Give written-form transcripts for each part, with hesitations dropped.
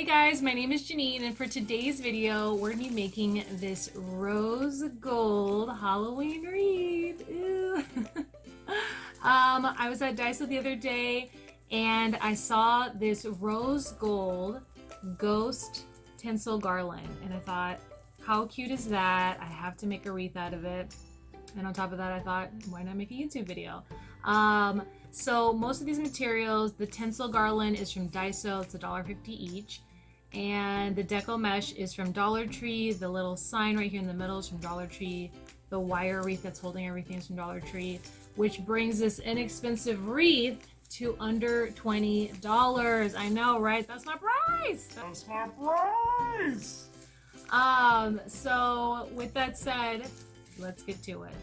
Hey guys, my name is Janine, and for today's video, we're gonna be making this rose gold Halloween wreath. Ew. I was at Daiso the other day, and I saw this rose gold ghost tinsel garland, and I thought, how cute is that? I have to make a wreath out of it. And on top of that, I thought, why not make a YouTube video? So most of these materials, the tinsel garland is from Daiso, it's $1.50 each. And the Deco mesh is from Dollar Tree. The little sign right here in the middle is from Dollar Tree. The wire wreath that's holding everything is from Dollar Tree, which brings this inexpensive wreath to under $20. I know, right? That's my price! That's my prize! So with that said, let's get to it.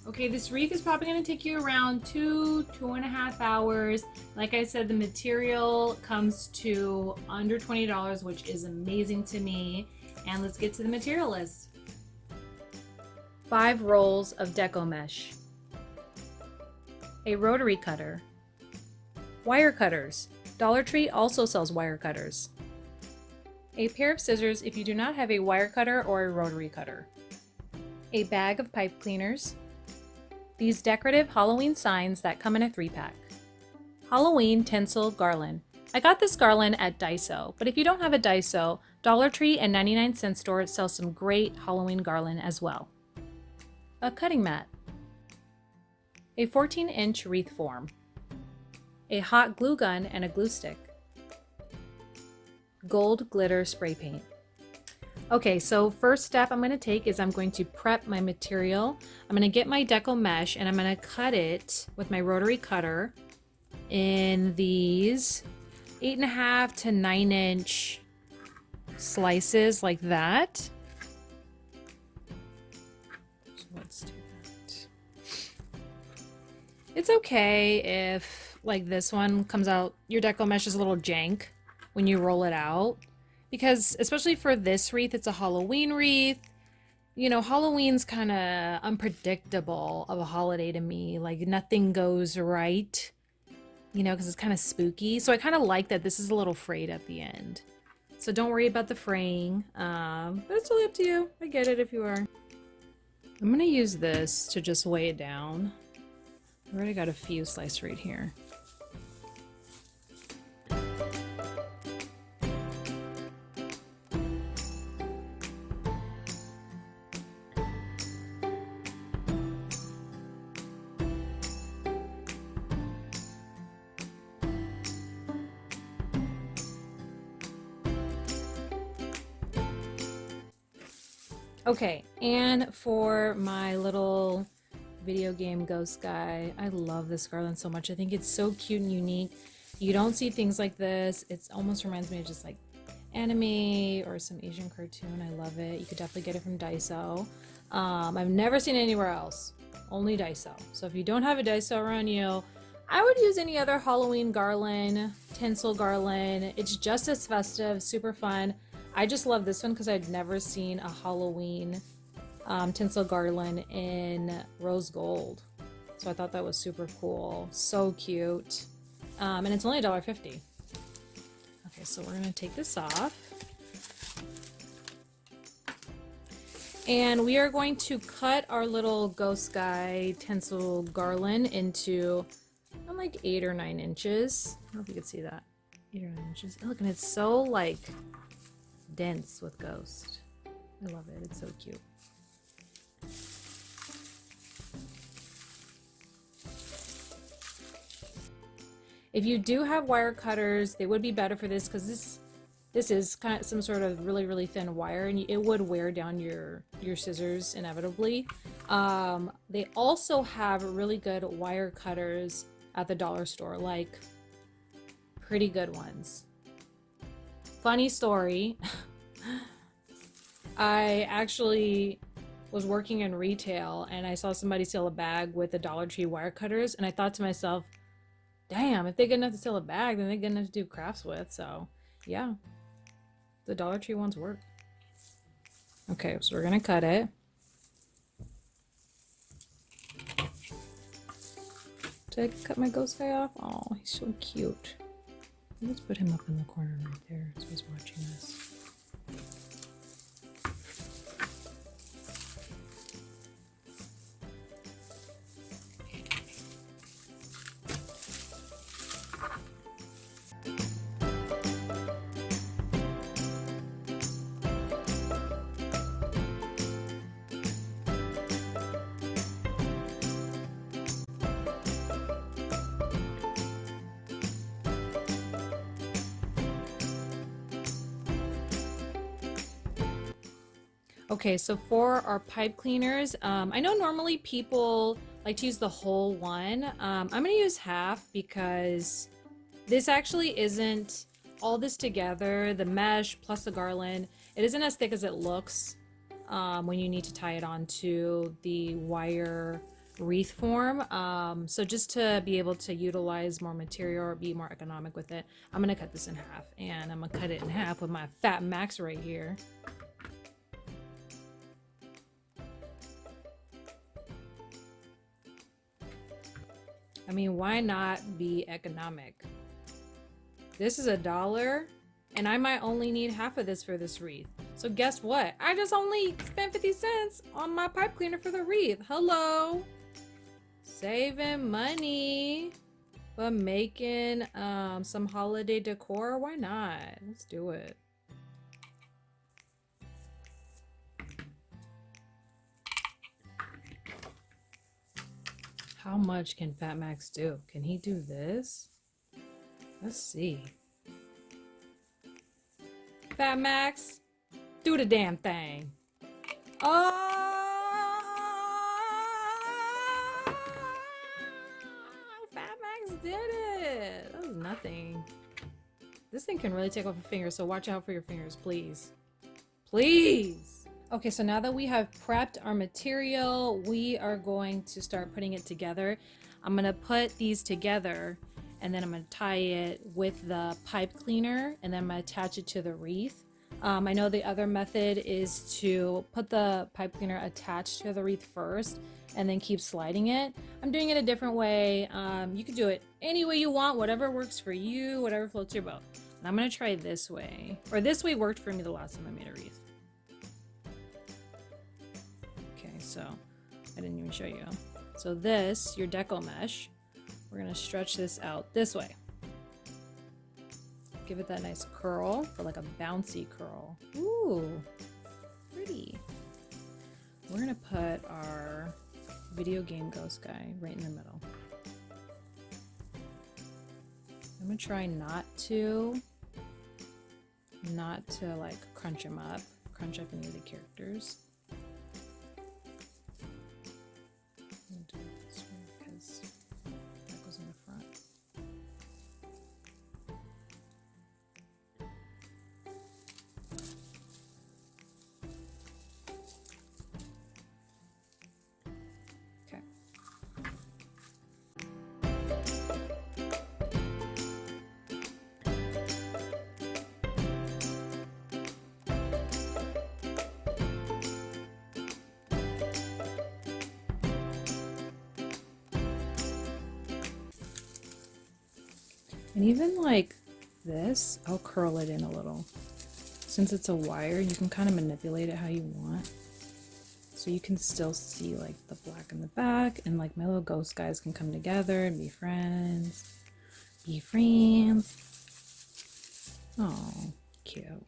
Okay, this wreath is probably going to take you around 2.5 hours. Like I said, the material comes to under $20, which is amazing to me. And let's get to the material list. 5 rolls of Deco mesh, a rotary cutter, wire cutters. Dollar Tree also sells wire cutters. A pair of scissors if you do not have a wire cutter or a rotary cutter. A bag of pipe cleaners. These decorative Halloween signs that come in a 3-pack. Halloween tinsel garland. I got this garland at Daiso, but if you don't have a Daiso, Dollar Tree and 99-cent store sell some great Halloween garland as well. A cutting mat. A 14-inch wreath form. A hot glue gun and a glue stick. Gold glitter spray paint. Okay, so first step I'm going to take is I'm going to prep my material. I'm going to get my Deco mesh and I'm going to cut it with my rotary cutter in these 8.5 to 9-inch slices like that. So let's do that. It's okay if, like this one comes out, your Deco mesh is a little jank when you roll it out. Because especially for this wreath, it's a Halloween wreath. You know, Halloween's kind of unpredictable of a holiday to me. Like nothing goes right, you know, because it's kind of spooky. So I kind of like that this is a little frayed at the end. So don't worry about the fraying. But it's totally up to you. I get it if you are. I'm going to use this to just weigh it down. I already got a few sliced right here. Okay, and for my little video game ghost guy, I love this garland so much. I think it's so cute and unique. You don't see things like this. It almost reminds me of just like anime or some Asian cartoon. I love it. You could definitely get it from Daiso. I've never seen it anywhere else, only Daiso. So if you don't have a Daiso around you, I would use any other Halloween garland, tinsel garland. It's just as festive, super fun. I just love this one because I'd never seen a Halloween tinsel garland in rose gold. So I thought that was super cool. So cute. And it's only $1.50. Okay, so we're going to take this off. And we are going to cut our little ghost guy tinsel garland into like 8 or 9 inches. I don't know if you can see that. 8 or 9 inches. Oh, look, and it's so like dense with ghost. I love it. It's so cute. If you do have wire cutters, they would be better for this because this is kind of some sort of really thin wire, and it would wear down your scissors inevitably. They also have really good wire cutters at the dollar store, like pretty good ones. Funny story. I actually was working in retail and I saw somebody sell a bag with the Dollar Tree wire cutters, and I thought to myself, damn, if they're good enough to sell a bag, then they're good enough to do crafts with. So Yeah, the Dollar Tree ones work. Okay, so we're gonna cut it. Did I cut my ghost guy off? Oh, he's so cute. Let's put him up in the corner right there so he's watching us. Okay, so for our pipe cleaners, I know normally people like to use the whole one. I'm gonna use half because this actually isn't all this together, the mesh plus the garland, it isn't as thick as it looks when you need to tie it onto the wire wreath form. So just to be able to utilize more material or be more economic with it, I'm gonna cut this in half, and I'm gonna cut it in half with my fat max right here. I mean, why not be economic? This is $1, and I might only need half of this for this wreath. So guess what? I just only spent 50 cents on my pipe cleaner for the wreath. Hello! Saving money, but making some holiday decor. Why not? Let's do it. How much can Fat Max do? Can he do this? Let's see. Fat Max, do the damn thing. Oh! Fat Max did it! That was nothing. This thing can really take off a finger, so watch out for your fingers, please. Please! Okay, so now that we have prepped our material, we are going to start putting it together. I'm gonna put these together, and then I'm gonna tie it with the pipe cleaner, and then I'm gonna attach it to the wreath. I know the other method is to put the pipe cleaner attached to the wreath first, and then keep sliding it. I'm doing it a different way. You can do it any way you want, whatever works for you, whatever floats your boat. And I'm gonna try this way, or this way worked for me the last time I made a wreath. So I didn't even show you. So this, your Deco mesh, we're gonna stretch this out this way. Give it that nice curl, for like a bouncy curl. Ooh, pretty. We're gonna put our video game ghost guy right in the middle. I'm gonna try not to like crunch up any of the characters. Because that goes in the front. Okay. And even like this, I'll curl it in a little. Since it's a wire, you can kind of manipulate it how you want. So you can still see like the black in the back, and like my little ghost guys can come together and be friends. Be friends. Oh, cute.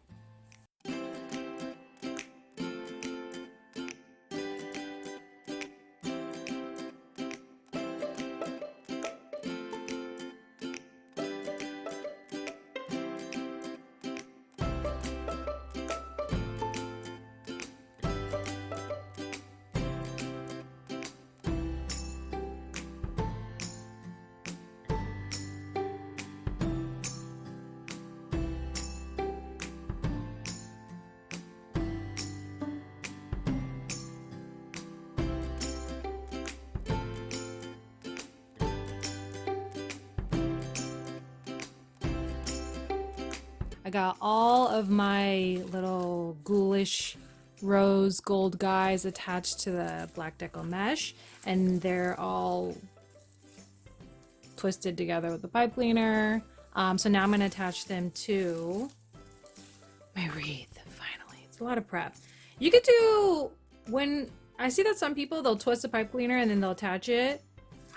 got all of my little ghoulish rose gold guys attached to the black deco mesh, and they're all twisted together with the pipe cleaner. So now I'm going to attach them to my wreath. Finally, it's a lot of prep. You could do, when I see that some people, they'll twist a pipe cleaner and then they'll attach it.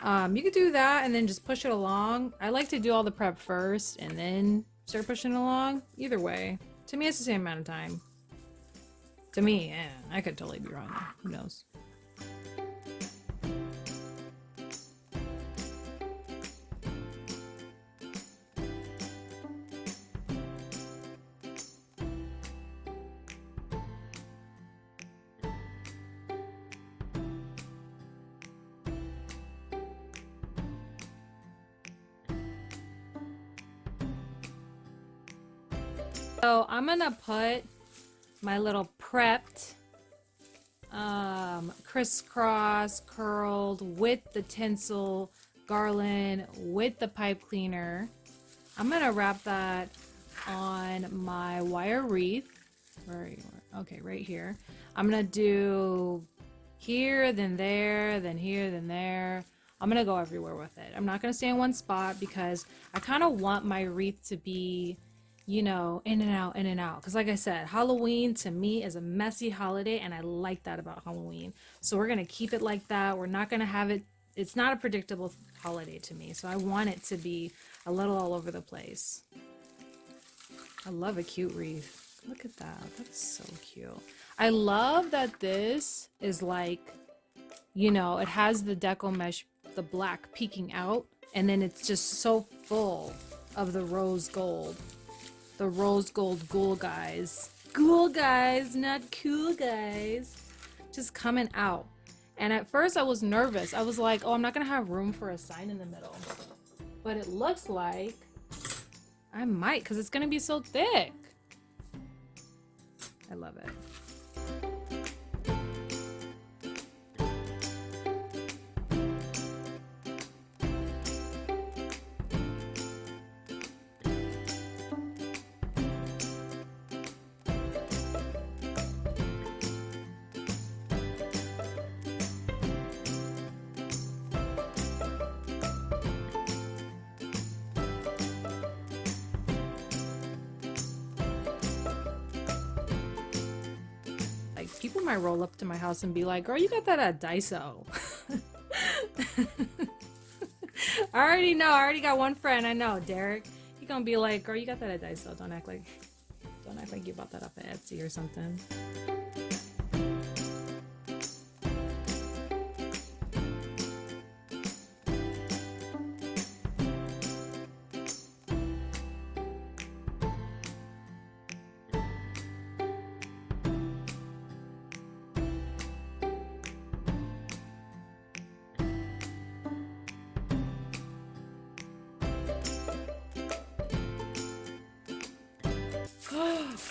You could do that and then just push it along. I like to do all the prep first and then start pushing it along. Either way, to me it's the same amount of time. To me, yeah, I could totally be wrong. Who knows? So I'm gonna put my little prepped crisscross curled with the tinsel garland with the pipe cleaner. I'm gonna wrap that on my wire wreath. Where are you? Okay, right here. I'm gonna do here, then there, then here, then there. I'm gonna go everywhere with it. I'm not gonna stay in one spot because I kind of want my wreath to be, you know, in and out, in and out. Because like I said, Halloween to me is a messy holiday, and I like that about Halloween. So we're going to keep it like that. We're not going to have it, it's not a predictable holiday to me. So I want it to be a little all over the place. I love a cute wreath. Look at that. That's so cute. I love that this is like, you know, it has the deco mesh, the black peeking out, and then it's just so full of the rose gold. The rose gold ghoul guys. Ghoul guys, not cool guys. Just coming out. And at first I was nervous. I was like, oh, I'm not going to have room for a sign in the middle. But it looks like I might, because it's going to be so thick. I love it. People might roll up to my house and be like, girl, you got that at Daiso. I already know. I already got one friend. I know, Derek. He gonna be like, girl, you got that at Daiso. Don't act like you bought that off of Etsy or something.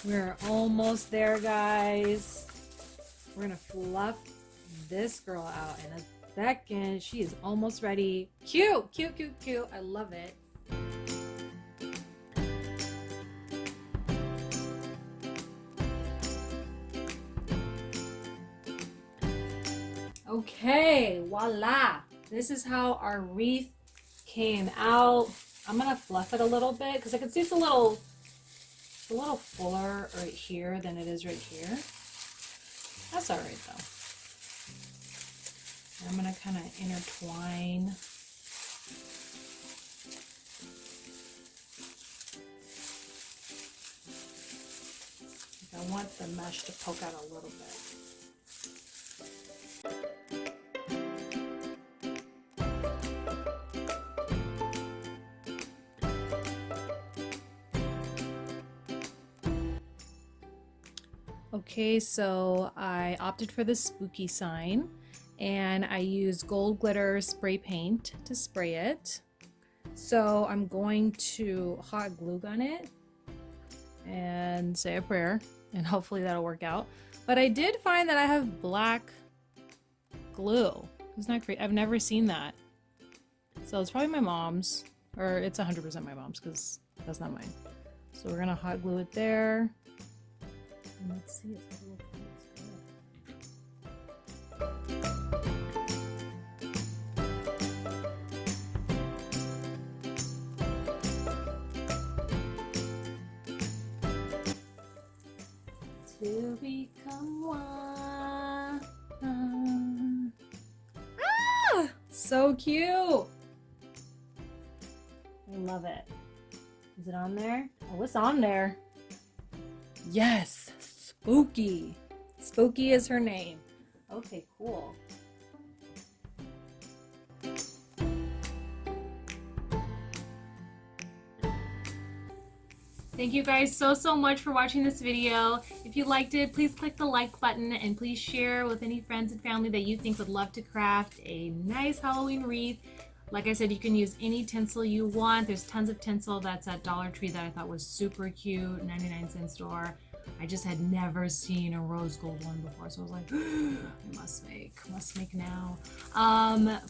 We're almost there, guys. We're gonna fluff this girl out in a second. She is almost ready. Cute, cute, cute, cute. I love it. Okay, voila. This is how our wreath came out. I'm gonna fluff it a little bit because I can see it's a little fuller right here than it is right here. That's all right though. I'm gonna kind of intertwine. I want the mesh to poke out a little bit. Okay, so I opted for the spooky sign, and I used gold glitter spray paint to spray it. So I'm going to hot glue gun it and say a prayer, and hopefully that'll work out. But I did find that I have black glue. Isn't that great? I've never seen that. So it's probably my mom's, or it's 100% my mom's because that's not mine. So So we're gonna hot glue it there. And let's see, it's a little close. To become one. Ah! So cute. I love it. Is it on there? Oh, it's on there. Yes, Spooky. Spooky is her name. Okay, cool. Thank you guys so much for watching this video. If you liked it, please click the like button and please share with any friends and family that you think would love to craft a nice Halloween wreath. Like I said, you can use any tinsel you want. There's tons of tinsel that's at Dollar Tree that I thought was super cute, 99-cent store. I just had never seen a rose gold one before, so I was like, I must make now.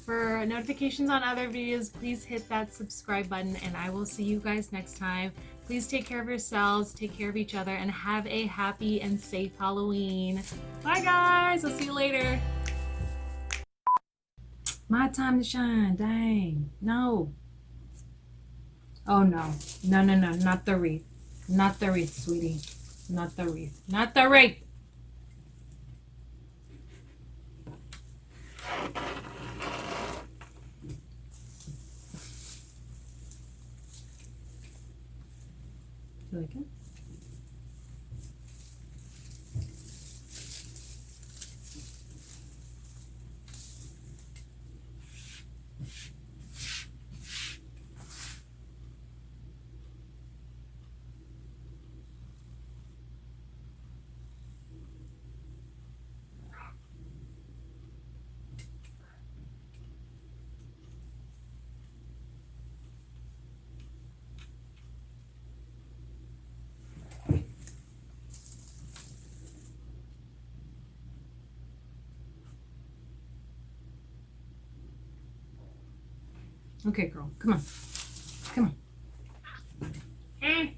For notifications on other videos, please hit that subscribe button, and I will see you guys next time. Please take care of yourselves, take care of each other, and have a happy and safe Halloween. Bye guys, I'll see you later. My time to shine, dang. No. Oh no, not the wreath. Not the wreath, sweetie. Not the wreath. Not the wreath. You like it? Okay, girl, come on. Come on.